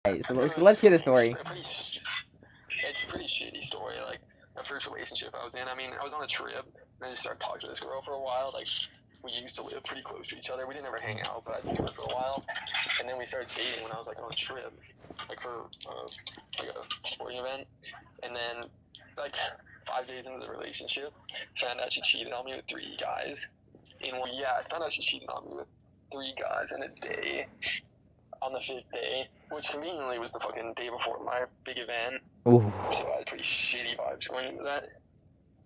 Alright, so It let's was hear the story. it's a pretty shitty story. Like my first relationship I was in. I mean, I was on a trip and I just started talking to this girl for a while. Like we used to live pretty close to each other. We didn't ever hang out, but I knew her for a while. And then we started dating when I was like on a trip, like for like a sporting event. And then like 5 days into the relationship, found out she cheated on me with 3 guys. I found out she cheated on me with 3 guys in a day. On the 5th day, which conveniently was the fucking day before my big event. Ooh. So I had pretty shitty vibes going into that.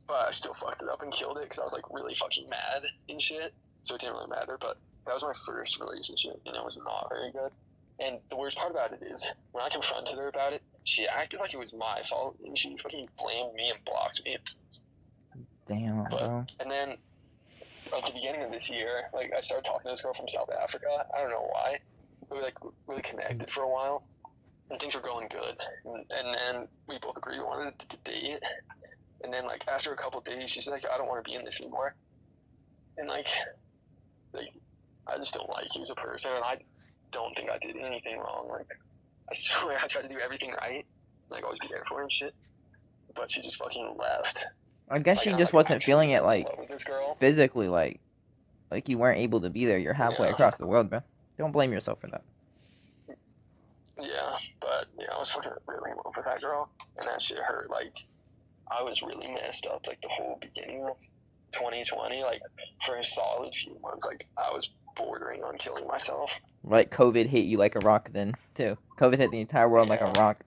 But I still fucked it up and killed it because I was like really fucking mad and shit. So it didn't really matter. But that was my first relationship and it was not very good. And the worst part about it is when I confronted her about it, she acted like it was my fault and she fucking blamed me and blocked me. Damn, bro. And then at the beginning of this year, like I started talking to this girl from South Africa. I don't know why. We were like really connected for a while, and things were going good. And then we both agreed we wanted to date. And then like after a couple days, she's like, "I don't want to be in this anymore." And like I just don't like you as a person, and I don't think I did anything wrong. Like I swear I tried to do everything right, like always be there for her and shit. But she just fucking left. I guess she just wasn't feeling it like physically, like you weren't able to be there. You're halfway across the world, bro. Don't blame yourself for that. Yeah, but I was fucking really in love with that girl, and that shit hurt. Like I was really messed up. Like the whole beginning of 2020, like for a solid few months, like I was bordering on killing myself. Like COVID hit you like a rock, then too. COVID hit the entire world like a rock.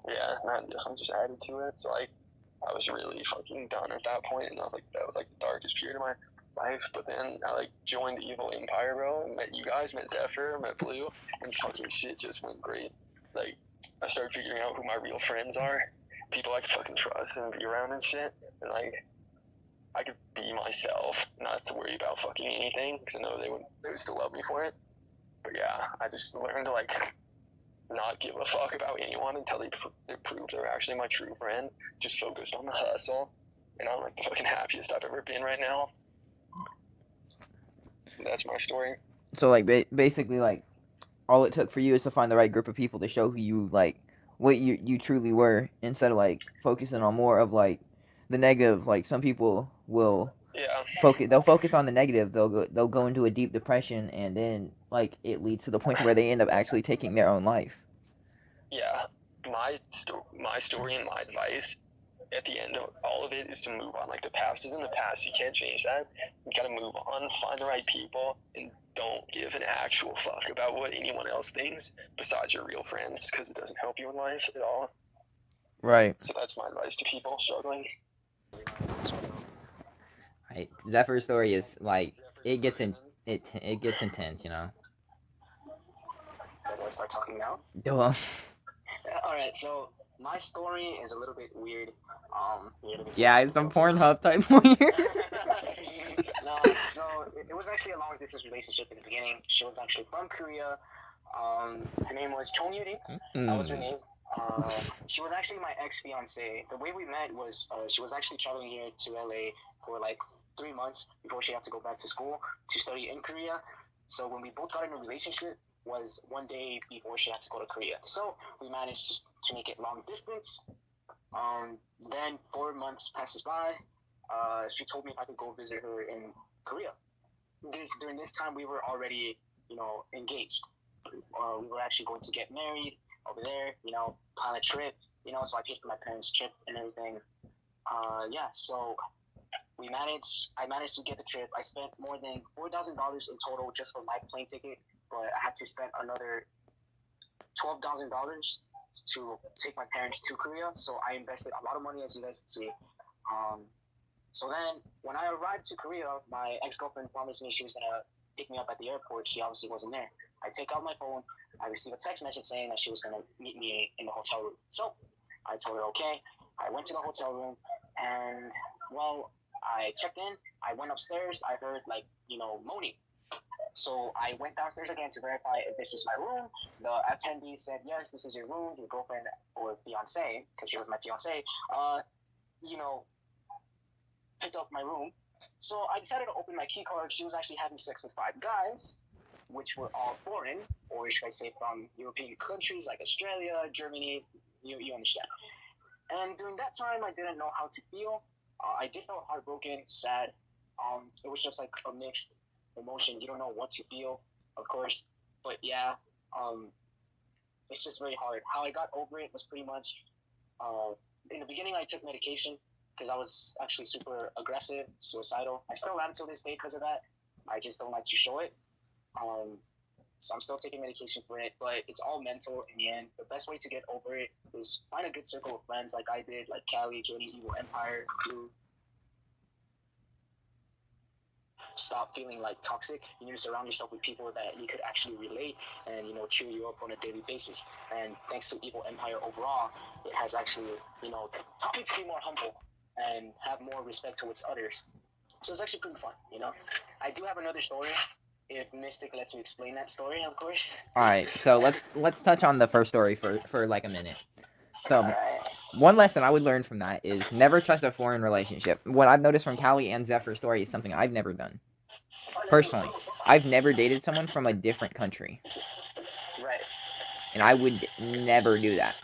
Yeah, and that just added to it. So like I was really fucking done at that point, and I was like, that was like the darkest period of my life. But then I like joined the Evil Empire, bro, and met you guys, met Zephyr, met Blue, and fucking shit just went great. Like I started figuring out who my real friends are, people I could fucking trust and be around and shit, and like I could be myself, not have to worry about fucking anything, because I know they would still love me for it. But yeah, I just learned to like not give a fuck about anyone until they prove they're actually my true friend. Just focused on the hustle, and I'm like the fucking happiest I've ever been right now. That's my story. So like basically like all it took for you is to find the right group of people to show who you like what you truly were, instead of like focusing on more of like the negative. Like some people will they'll focus on the negative. They'll go into a deep depression, and then like it leads to the point where they end up actually taking their own life. Yeah, my story and my advice at the end of all of it is to move on. Like the past is in the past. You can't change that. You gotta move on, find the right people, and don't give an actual fuck about what anyone else thinks besides your real friends, because it doesn't help you in life at all. Right. So that's my advice to people struggling. Right. Zephyr's story is like it gets intense, you know. So do I start talking now? Go on. Alright, so my story is a little bit weird. Yeah, it's some Pornhub type weird. No, so it was actually a long distance relationship in the beginning. She was actually from Korea. Her name was Chong Yuri. That was her name. She was actually my ex-fiance. The way we met was she was actually traveling here to LA for like 3 months before she had to go back to school to study in Korea. So when we both got in a relationship was one day before she had to go to Korea. So we managed to make it long distance. Then 4 months passes by. She told me if I could go visit her in Korea. During this time, we were already, engaged. We were actually going to get married over there, plan a trip, so I paid for my parents' trip and everything. So I managed to get the trip. I spent more than $4,000 in total just for my plane ticket, but I had to spend another $12,000 to take my parents to Korea. So I invested a lot of money, as you guys can see. So then, when I arrived to Korea, my ex-girlfriend promised me she was gonna pick me up at the airport. She obviously wasn't there. I take out my phone. I receive a text message saying that she was gonna meet me in the hotel room. So I told her okay. I went to the hotel room, and I checked in. I went upstairs. I heard moaning. So I went downstairs again to verify if this is my room. The attendee said, yes, this is your room. Your girlfriend or fiance, because she was my fiance, picked up my room. So I decided to open my key card. She was actually having sex with 5 guys. which were all foreign, or should I say from European countries like Australia, Germany, you understand. And during that time, I didn't know how to feel. I did feel heartbroken, sad. It was just like a mixed emotion. You don't know what to feel, of course. But yeah, it's just very hard. How I got over it was pretty much, in the beginning, I took medication because I was actually super aggressive, suicidal. I still am to this day because of that. I just don't like to show it. So I'm still taking medication for it, but it's all mental in the end. The best way to get over it is find a good circle of friends like I did, like Callie, joining Evil Empire, to stop feeling like toxic. You need to surround yourself with people that you could actually relate and, cheer you up on a daily basis. And thanks to Evil Empire overall, it has actually, taught me to be more humble and have more respect towards others. So it's actually pretty fun. I do have another story. If Mystic lets me explain that story, of course. All right, so let's touch on the first story for like a minute. So, one lesson I would learn from that is never trust a foreign relationship. What I've noticed from Callie and Zephyr's story is something I've never done. Personally, I've never dated someone from a different country. Right. And I would never do that.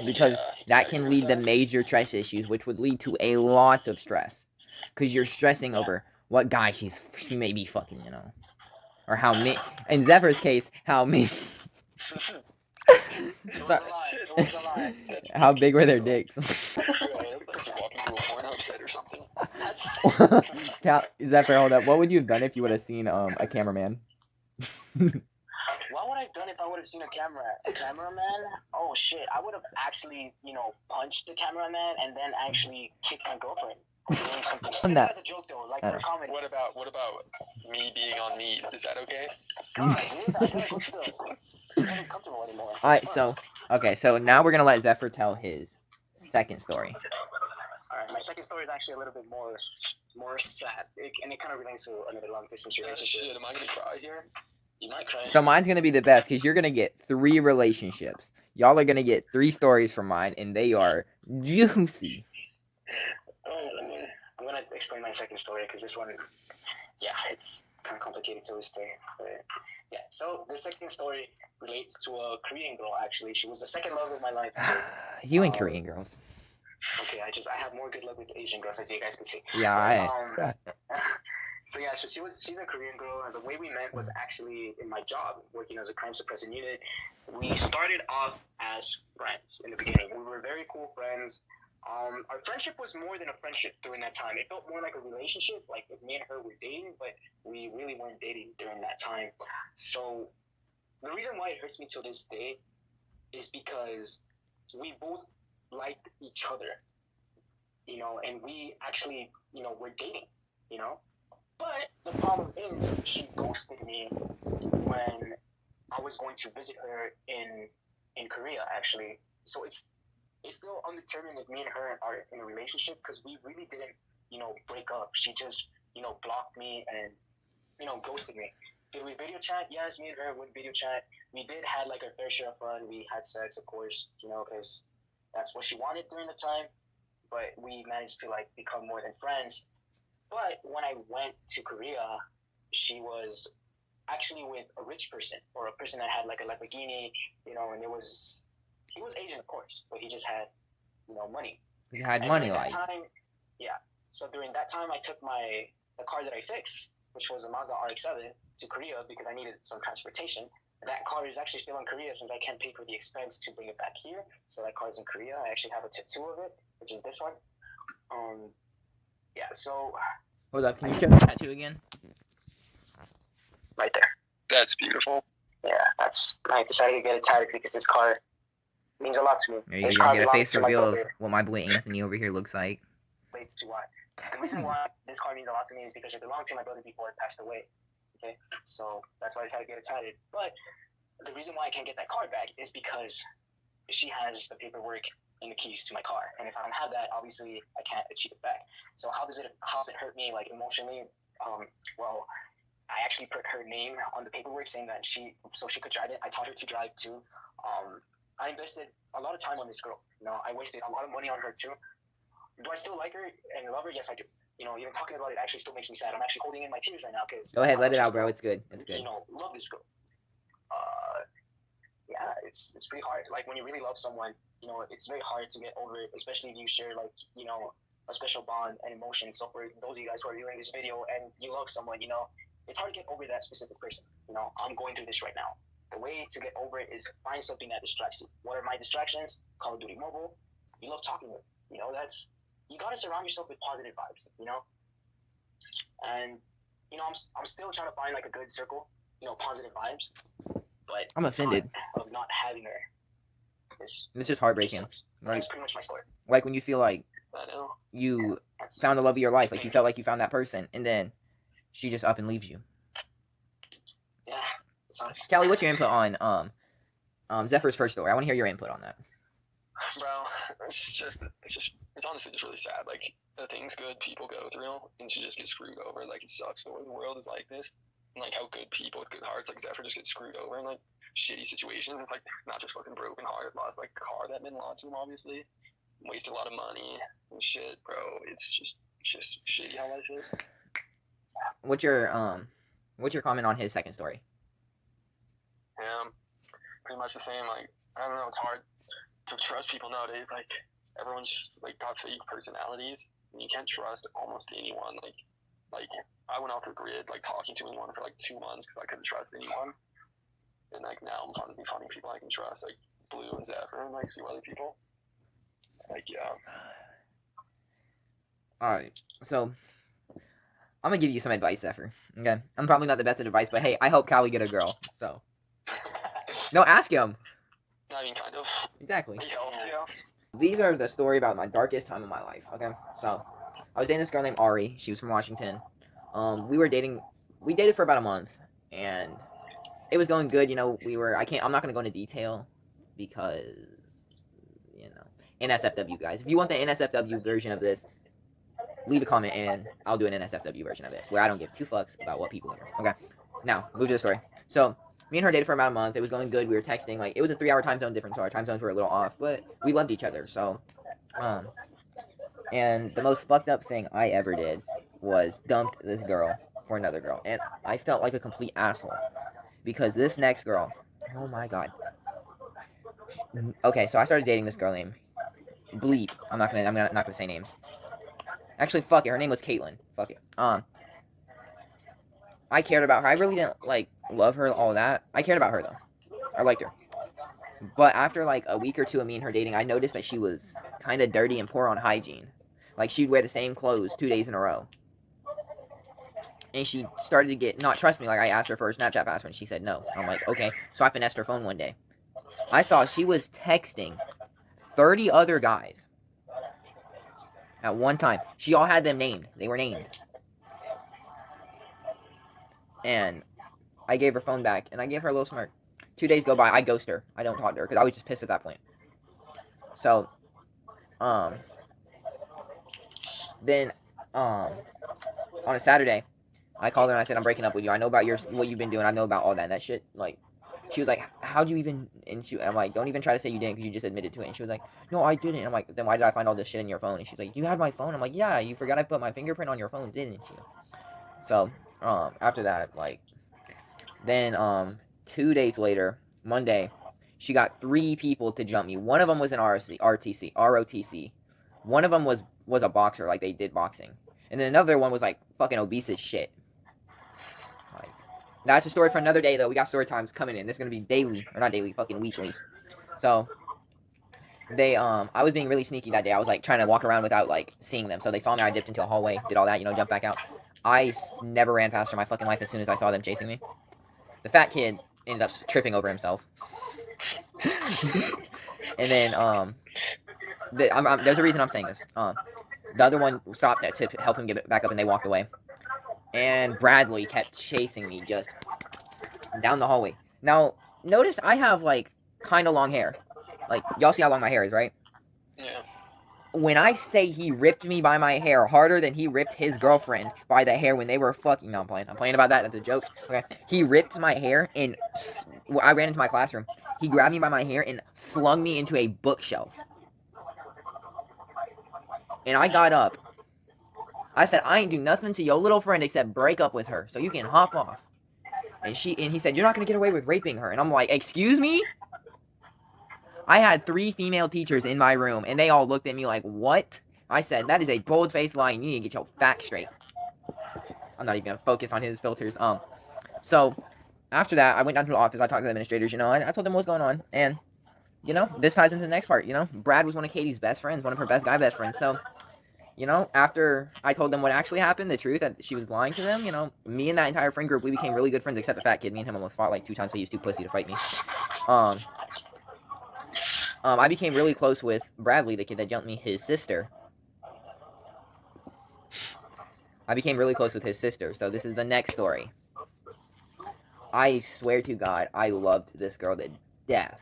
Because that can lead to major trust issues, which would lead to a lot of stress. Because you're stressing over what guy she may be fucking, Or how many, in Zephyr's case, how many. How big were their dicks? Zephyr, hold up. What would you have done if you would have seen a cameraman? What would I have done if I would have seen a cameraman? Oh shit! I would have actually, punched the cameraman and then actually kicked my girlfriend. That's a joke though, like for comedy. What about me being on meat? Is that okay? God, dude, I gotta go to the. I'm not comfortable anymore. Alright, so now we're gonna let Zephyr tell his second story. Alright, my second story is actually a little bit more sad, and it kind of relates to another long distance relationship. Shit, am I gonna cry here? You might cry. So mine's gonna be the best because you're gonna get 3 relationships. Y'all are gonna get 3 stories from mine, and they are juicy. I'm gonna explain my second story because this one, it's kind of complicated to this day. But yeah, so the second story relates to a Korean girl. Actually, she was the second love of my life too. You and Korean girls. Okay, I have more good luck with Asian girls, as you guys can see. Yeah, So she's a Korean girl, and the way we met was actually in my job, working as a crime suppressing unit. We started off as friends in the beginning. We were very cool friends. Our friendship was more than a friendship during that time. It felt more like a relationship, like if me and her were dating, but we really weren't dating during that time. So the reason why it hurts me to this day is because we both liked each other, and we actually, were dating, But the problem is she ghosted me when I was going to visit her in Korea, actually. So it's still undetermined if me and her are in a relationship because we really didn't, break up. She just, blocked me and, ghosted me. Did we video chat? Yes, me and her would video chat. We did had like a fair share of fun. We had sex, of course, because that's what she wanted during the time. But we managed to like become more than friends. But when I went to Korea, she was actually with a rich person or a person that had like a Lamborghini, and he was Asian, of course, but he just had, money. He had money, like. So during that time, I took the car that I fixed, which was a Mazda RX-7, to Korea because I needed some transportation. That car is actually still in Korea since I can't pay for the expense to bring it back here. So that car is in Korea. I actually have a tattoo of it, which is this one. So. Hold up, can you show the tattoo again? Right there. That's beautiful. Yeah, I decided to get it tatted because this car means a lot to me. There you go, get a face reveal of what my boy Anthony over here looks like. Relates to why. The reason why this car means a lot to me is because it belonged to my brother before it passed away. Okay, so that's why I decided to get it tatted. But the reason why I can't get that car back is because she has the paperwork and the keys to my car, and if I don't have that, obviously I can't achieve it back. So how does it hurt me like emotionally? Well, I actually put her name on the paperwork saying that she could drive it. I taught her to drive too. I invested a lot of time on this girl. I wasted a lot of money on her too. Do I still like her and love her? Yes, I do. even talking about it actually still makes me sad. I'm actually holding in my tears right now because. Go ahead, let it out, bro. It's good. It's good. Love this girl. Yeah, it's pretty hard. Like when you really love someone, it's very hard to get over it, especially if you share like a special bond and emotion. So for those of you guys who are viewing this video and you love someone, it's hard to get over that specific person. I'm going through this right now. The way to get over it is find something that distracts you. What are my distractions? Call of Duty Mobile. You love talking with. That's you gotta surround yourself with positive vibes. And I'm still trying to find like a good circle. Positive vibes. But I'm offended of not having her. It's just heartbreaking. Right? That's pretty much my story. Like when you feel like you found the love of your life, like you felt like you found that person, and then she just up and leaves you. Yeah. Callie, what's your input on Zephyr's first story? I want to hear your input on that. Bro, it's honestly just really sad. Like the things good people go through, and she just gets screwed over. Like it sucks the way the world is like this, and like how good people with good hearts like Zephyr just get screwed over in like shitty situations. It's like not just fucking broken heart, lost like a car that meant a lot to him, obviously, wasted a lot of money and shit, bro. It's just shitty how life is. What's your comment on his second story? Yeah, pretty much the same. Like I don't know, it's hard to trust people nowadays. Like everyone's like got fake personalities, and you can't trust almost anyone. Like I went off the grid, like talking to anyone for like 2 months because I couldn't trust anyone. And like now I'm finding people I can trust, like Blue and Zephyr and like a few other people. Like yeah. Alright, so I'm gonna give you some advice, Zephyr. Okay, I'm probably not the best at advice, but hey, I helped Callie get a girl, so no, ask him. I mean, kind of. Exactly. He helped, yeah. These are the story about my darkest time of my life. Okay, so I was dating this girl named Ari. She was from Washington. We dated for about a month, and it was going good. I'm not gonna go into detail because NSFW guys. If you want the NSFW version of this, leave a comment and I'll do an NSFW version of it where I don't give two fucks about what people think. Okay, now move to the story. So me and her dated for about a month. It was going good. We were texting. Like it was a 3-hour time zone difference, so our time zones were a little off, but we loved each other. So, and the most fucked up thing I ever did was dumped this girl for another girl, and I felt like a complete asshole because this next girl, oh my god. Okay, so I started dating this girl named Bleep. I'm not gonna say names. Actually, fuck it. Her name was Caitlin. Fuck it. I cared about her. I really didn't love her all that. I cared about her though. I liked her. But after like a week or two of me and her dating, I noticed that she was kind of dirty and poor on hygiene. Like she'd wear the same clothes 2 days in a row. And she started to not trust me. Like I asked her for her Snapchat password and she said no. I'm like, okay. So I finessed her phone one day. I saw she was texting 30 other guys at one time. She all had them named. They were named. And I gave her phone back, and I gave her a little smirk. 2 days go by, I ghost her. I don't talk to her, because I was just pissed at that point. So, then, on a Saturday, I called her and I said, I'm breaking up with you. I know about what you've been doing. I know about all that. And that shit, like, she was like, how'd you even, and I'm like, don't even try to say you didn't, because you just admitted to it. And she was like, no, I didn't. I'm like, then why did I find all this shit in your phone? And she's like, you had my phone? I'm like, yeah, you forgot I put my fingerprint on your phone, didn't you? So, after that, like, then, 2 days later, Monday, she got 3 people to jump me. One of them was an ROTC. One of them was a boxer, like, they did boxing. And then another one was, like, fucking obese as shit. Like, that's a story for another day, though. We got story times coming in. This is gonna be daily, or not daily, fucking weekly. So, I was being really sneaky that day. I was, like, trying to walk around without, like, seeing them. So they saw me, I dipped into a hallway, did all that, jumped back out. I never ran faster in my fucking life as soon as I saw them chasing me. The fat kid ended up tripping over himself. And then, there's a reason I'm saying this. The other one stopped to help him get back up, and they walked away. And Bradley kept chasing me just down the hallway. Now, notice I have, like, kind of long hair. Like, y'all see how long my hair is, right? Yeah. When I say he ripped me by my hair harder than he ripped his girlfriend by the hair when they were fucking... No, I'm playing about that. That's a joke. Okay. He ripped my hair and... I ran into my classroom. He grabbed me by my hair and slung me into a bookshelf. And I got up. I said, I ain't do nothing to your little friend except break up with her, so you can hop off. And he said, you're not gonna get away with raping her. And I'm like, excuse me? I had 3 female teachers in my room, and they all looked at me like, what? I said, that is a bold-faced lie, and you need to get your facts straight. I'm not even gonna focus on his filters. So, after that, I went down to the office, I talked to the administrators, you know, I told them what's going on, and, you know, this ties into the next part, you know? Brad was one of Katie's best friends, one of her best guy best friends, so, you know, after I told them what actually happened, the truth, that she was lying to them, you know, me and that entire friend group, we became really good friends, except the fat kid. Me and him almost fought like 2 times, but he was too pussy to fight me. I became really close with Bradley, the kid that jumped me, his sister. I became really close with his sister, so this is the next story. I swear to God, I loved this girl to death.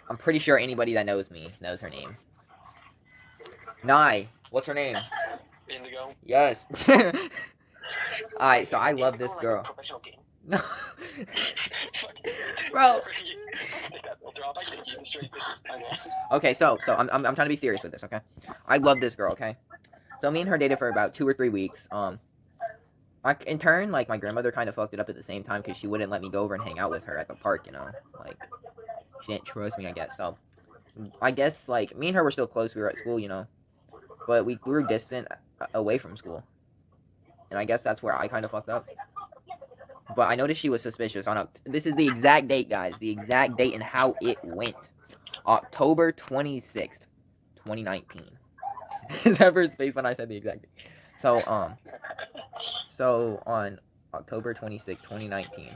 I'm pretty sure anybody that knows me knows her name. Nye, what's her name? Indigo. Yes. Alright, so I love this girl. No. Bro. Okay, so I'm trying to be serious with this, okay? I love this girl, okay? So me and her dated for about 2 or 3 weeks. In turn, like, my grandmother kind of fucked it up at the same time because she wouldn't let me go over and hang out with her at the park, you know? Like, she didn't trust me, I guess. So, I guess, like, me and her were still close. We were at school, you know? But we grew distant away from school. And I guess that's where I kind of fucked up. But I noticed she was suspicious. This is the exact date, guys. The exact date and how it went. October 26th, 2019. Zephyr's face when I said the exact date. So on October 26th, 2019,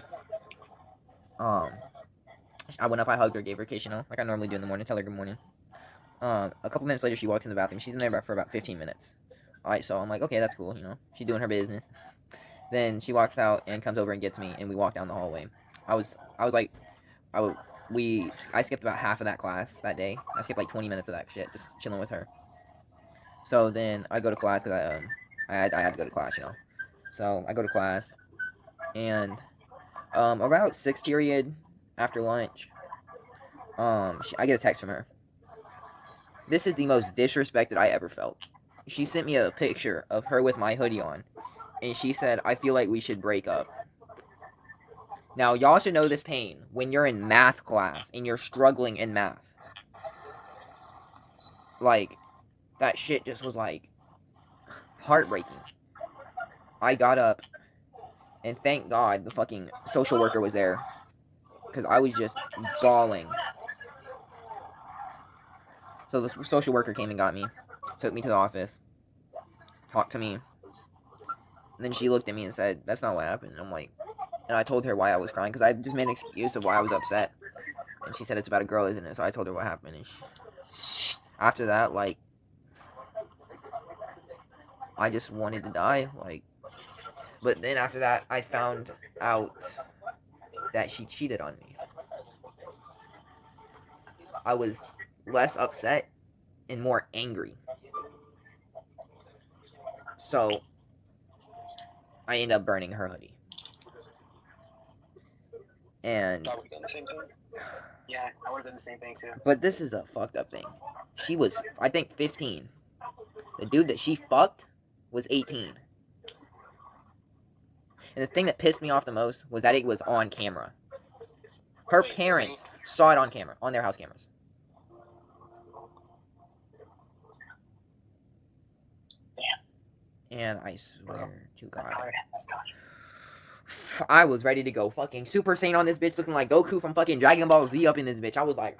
I went up, I hugged her, gave her a kiss, you know, like I normally do in the morning, tell her good morning. A couple minutes later, she walks in the bathroom. She's in there for about 15 minutes. Alright, so I'm like, okay, that's cool, you know, she's doing her business. Then she walks out and comes over and gets me, and we walk down the hallway. I skipped about half of that class that day. I skipped like 20 minutes of that shit, just chilling with her. So then I go to class because I had to go to class, you know. So I go to class, and about 6th period after lunch, I get a text from her. This is the most disrespected I ever felt. She sent me a picture of her with my hoodie on, and she said, I feel like we should break up. Now, y'all should know this pain when you're in math class and you're struggling in math. Like, that shit just was, like, heartbreaking. I got up, and thank God the fucking social worker was there, because I was just bawling. So the social worker came and got me, took me to the office, talked to me, and then she looked at me and said, that's not what happened. And I'm like, and I told her why I was crying, because I just made an excuse of why I was upset. And she said, it's about a girl, isn't it? So I told her what happened. And after that, like, I just wanted to die, like. But then after that, I found out that she cheated on me. I was less upset and more angry. So, I ended up burning her hoodie. And I would have done the same thing. Yeah, I would have done the same thing too. But this is the fucked up thing. She was, I think, 15. The dude that she fucked was 18. And the thing that pissed me off the most was that it was on camera. Her parents saw it on camera, on their house cameras. And I swear to God, I was ready to go fucking Super Saiyan on this bitch, looking like Goku from fucking Dragon Ball Z up in this bitch. I was like,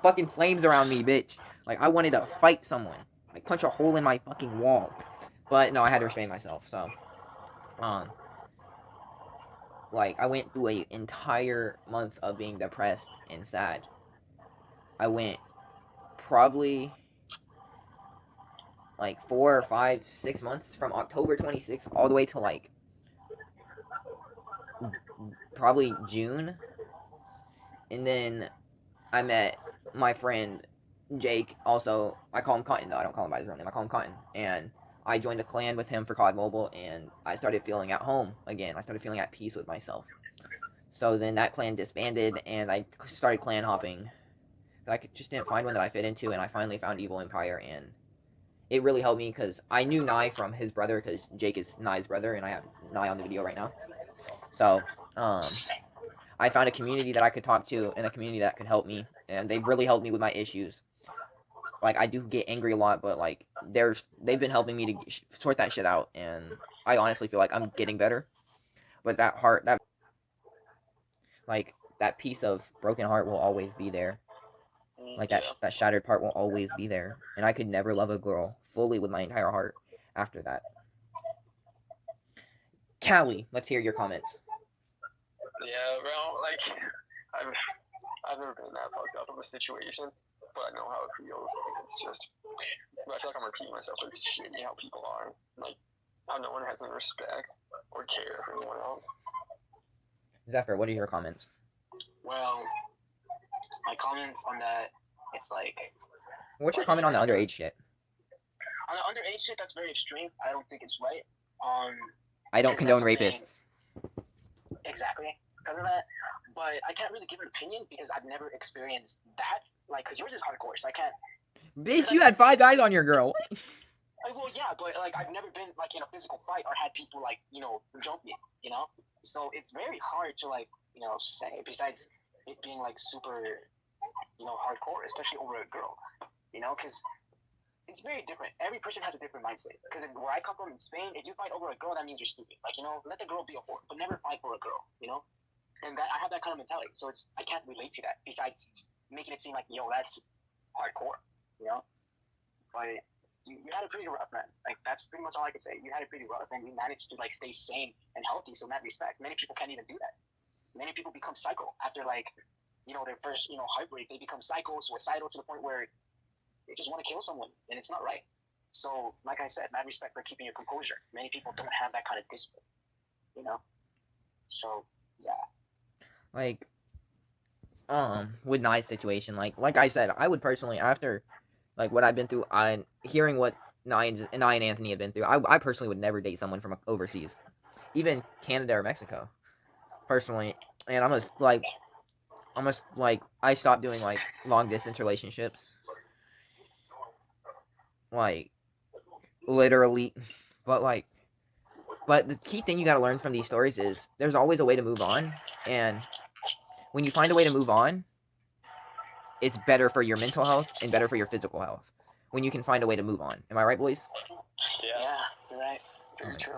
fucking flames around me, bitch. Like, I wanted to fight someone. Like, punch a hole in my fucking wall. But, no, I had to restrain myself, so. Like, I went through an entire month of being depressed and sad. I went probably like 4 or 5, 6 months from October 26th all the way to like probably June. And then I met my friend Jake. Also, I call him Cotton though. I don't call him by his real name. I call him Cotton. And I joined a clan with him for COD Mobile, and I started feeling at home again. I started feeling at peace with myself. So then that clan disbanded, and I started clan hopping. But I just didn't find one that I fit into, and I finally found Evil Empire, and it really helped me because I knew Nye from his brother because Jake is Nye's brother, and I have Nye on the video right now. So I found a community that I could talk to and a community that could help me, and they've really helped me with my issues. Like I do get angry a lot, but like they've been helping me to sort that shit out, and I honestly feel like I'm getting better. But that piece of broken heart will always be there. Like Yeah. that shattered part will always be there, and I could never love a girl fully with my entire heart after that. Callie, let's hear your comments. Yeah, bro. Like, I've never been that fucked up of a situation, but I know how it feels. Like, it's just, I feel like I'm repeating myself. But it's shitty how people are. Like, how no one has any respect or care for anyone else. Zephyr, what are your comments? Well, my comments on that, it's like. What's your comment on the underage shit? On the underage shit, that's very extreme. I don't think it's right. I don't condone rapists. Exactly, because of that. But I can't really give an opinion because I've never experienced that. Like, because yours is hardcore, so I can't. Bitch, you had 5 guys on your girl. Well, yeah, but like I've never been like in a physical fight or had people like jump me, So it's very hard to like say. Besides it being like super, hardcore, especially over a girl, because it's very different. Every person has a different mindset. Because where I come from in Spain, if you fight over a girl, that means you're stupid. Like let the girl be a whore, but never fight for a girl. And that I have that kind of mentality, so I can't relate to that. Besides making it seem like that's hardcore, But you had it pretty rough, man. Like that's pretty much all I could say. You had it pretty rough, and you managed to like stay sane and healthy. So in that respect, many people can't even do that. Many people become psycho after like their first heartbreak. They become psycho, suicidal to the point where they just want to kill someone, and it's not right. So like I said, mad respect for keeping your composure. Many people don't have that kind of discipline, So yeah. Like, with Nye's situation, like I said, I would personally, after, like, what I've been through, hearing what Nye and Anthony have been through, I personally would never date someone from overseas, even Canada or Mexico, personally. And I stopped doing, like, long-distance relationships, like, literally, but the key thing you gotta learn from these stories is there's always a way to move on, and when you find a way to move on, it's better for your mental health and better for your physical health when you can find a way to move on. Am I right, boys? Yeah, you're right. Very true.